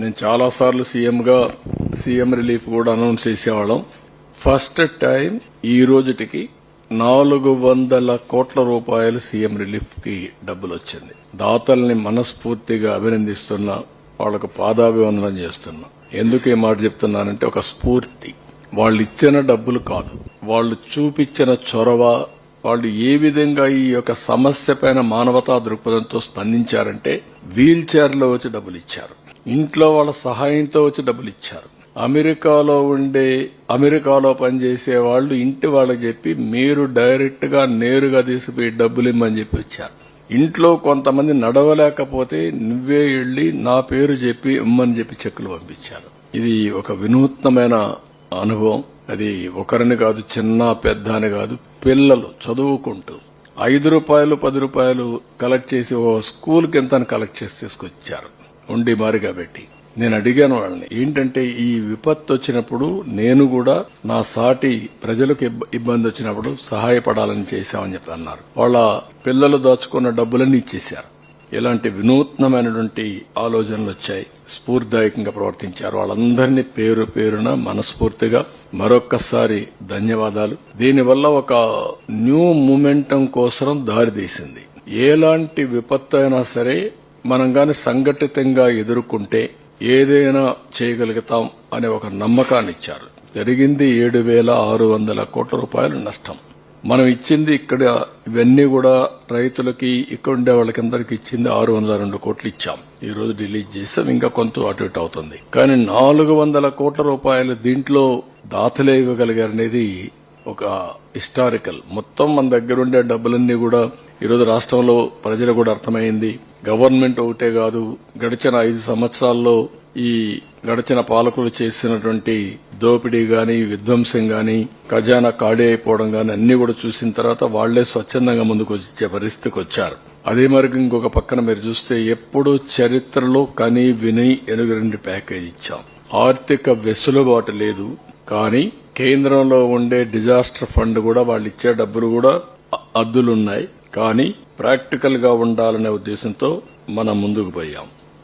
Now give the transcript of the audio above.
నేను చాలా సార్లు సీఎం రిలీఫ్ కూడా అనౌన్స్ చేసేవాళ్ళం. ఫస్ట్ టైం ఈ రోజుటికి 400 కోట్ల రూపాయలు సీఎం రిలీఫ్ కి డబ్బులు వచ్చింది. దాతల్ని మనస్ఫూర్తిగా అభినందిస్తున్నా, వాళ్లకు పాదాభివందనం చేస్తున్నా. ఎందుకు ఈ మాట చెప్తున్నానంటే ఒక స్ఫూర్తి. వాళ్ళు ఇచ్చిన డబ్బులు కాదు, వాళ్ళు చూపించిన చొరవ, వాళ్ళు ఏ విధంగా ఈ యొక్క సమస్య పైన మానవతా దృక్పథంతో స్పందించారంటే వీల్ చైర్లో వచ్చి డబ్బులు ఇచ్చారు, ఇంట్లో వాళ్ళ సహాయంతో వచ్చి డబ్బులు ఇచ్చారు. అమెరికాలో పనిచేసే వాళ్ళు ఇంటి వాళ్ళకి చెప్పి మీరు డైరెక్ట్ గా నేరుగా తీసిపోయి డబ్బులు ఇమ్మని చెప్పి వచ్చారు. ఇంట్లో కొంతమంది నడవలేకపోతే నువ్వే వెళ్లి నా పేరు చెప్పి ఇమ్మని చెప్పి చెక్కులు పంపించారు. ఇది ఒక వినూత్నమైన అనుభవం. అది ఒకరిని కాదు, చిన్న పెద్ద అని కాదు, పిల్లలు చదువుకుంటూ 5 రూపాయలు 10 రూపాయలు కలెక్ట్ చేసి ఓ స్కూల్ కి ఎంత కలెక్ట్ చేసి తీసుకొచ్చారు ఉండి మారిగా పెట్టి. నేను అడిగాను వాళ్ళని, ఏంటంటే ఈ విపత్తు వచ్చినప్పుడు నేను కూడా నా సాటి ప్రజలకు ఇబ్బంది వచ్చినప్పుడు సహాయపడాలని చేశామని చెప్పి అన్నారు. వాళ్ళ పిల్లలు దాచుకున్న డబ్బులన్నీ ఇచ్చేశారు. ఇలాంటి వినూత్నమైనటువంటి ఆలోచనలు వచ్చాయి. స్ఫూర్తిదాయకంగా ప్రవర్తించారు. వాళ్ళందరినీ పేరు పేరున మనస్ఫూర్తిగా మరొక్కసారి ధన్యవాదాలు. దీనివల్ల ఒక న్యూ మూమెంటం కోసం దారితీసింది. ఎలాంటి విపత్తు అయినా సరే మనం గాని సంఘటితంగా ఎదుర్కొంటే ఏదైనా చేయగలుగుతాం అనే ఒక నమ్మకాన్ని ఇచ్చారు. జరిగింది 7,600 కోట్ల రూపాయలు నష్టం. మనం ఇచ్చింది ఇక్కడ ఇవన్నీ కూడా రైతులకి, ఇక్కడ ఉండే వాళ్ళకందరికి ఇచ్చింది 602 కోట్లు ఇచ్చాం. ఈ రోజు రిలీజ్ చేస్తాం, ఇంకా కొంత అటు ఇటు అవుతుంది. కానీ 400 కోట్ల రూపాయలు దీంట్లో దాతలే ఇవ్వగలిగారనేది ఒక హిస్టారికల్. మొత్తం మన దగ్గర ఉండే డబ్బులన్నీ కూడా ఈరోజు రాష్ట్రంలో ప్రజలు కూడా అర్థమైంది. గవర్నమెంట్ ఒకటే కాదు, గడిచిన 5 సంవత్సరాల్లో ఈ గడిచిన పాలకులు చేసినటువంటి దోపిడీ గాని, విధ్వంసం గాని, ఖజానా ఖాళీ అయిపోవడం గాని అన్ని కూడా చూసిన తర్వాత వాళ్లే స్వచ్ఛందంగా ముందుకు వచ్చే పరిస్థితికి వచ్చారు. అదే మరి ఇంకొక పక్కన మీరు చూస్తే ఎప్పుడు చరిత్రలో కని విని ఎనుగరండి ప్యాకేజ్ ఇచ్చాం. ఆర్థిక వెసులుబాటు లేదు, కానీ కేంద్రంలో ఉండే డిజాస్టర్ ఫండ్ కూడా వాళ్ళు ఇచ్చే డబ్బులు కూడా అద్దులున్నాయి. కానీ ప్రాక్టికల్ గా ఉండాలనే ఉద్దేశంతో మనం ముందుకు పోయాం.